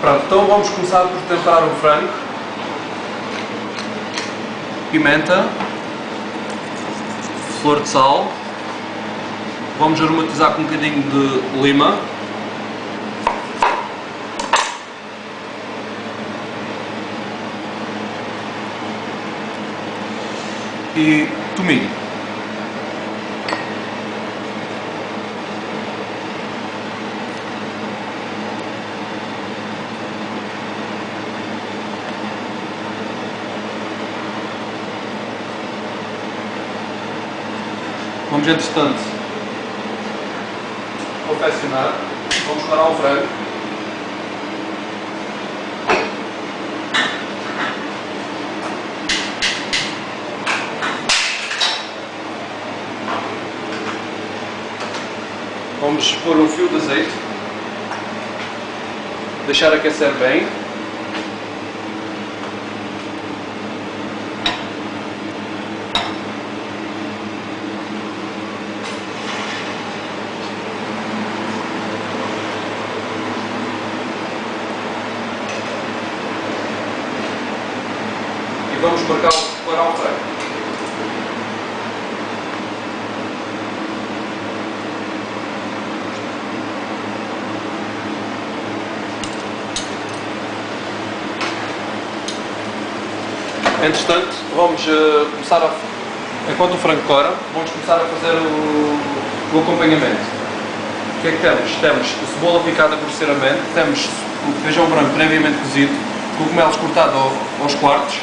Pronto, então vamos começar por temperar o frango. Pimenta, flor de sal, vamos aromatizar com um bocadinho de lima, e tomilho. Vamos, entretanto, confeccionar. Vamos parar o frango. Vamos pôr um fio de azeite. Deixar aquecer bem. Vamos preparar o frango. Entretanto, vamos começar enquanto o frango cora, vamos começar a fazer o acompanhamento. O que é que temos? Temos cebola picada grosseiramente, temos o feijão branco previamente cozido, cogumelos cortados aos quartos,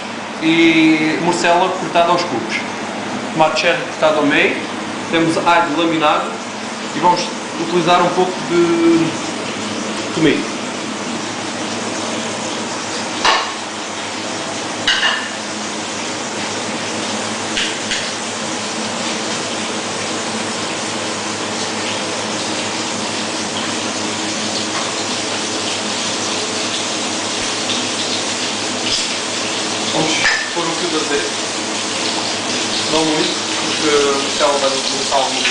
e morcela cortada aos cubos, tomate cherry cortado ao meio, temos alho laminado e vamos utilizar um pouco de tomilho. Vamos pôr um fio de azeite, não muito, porque a morcela vai utilizar alguma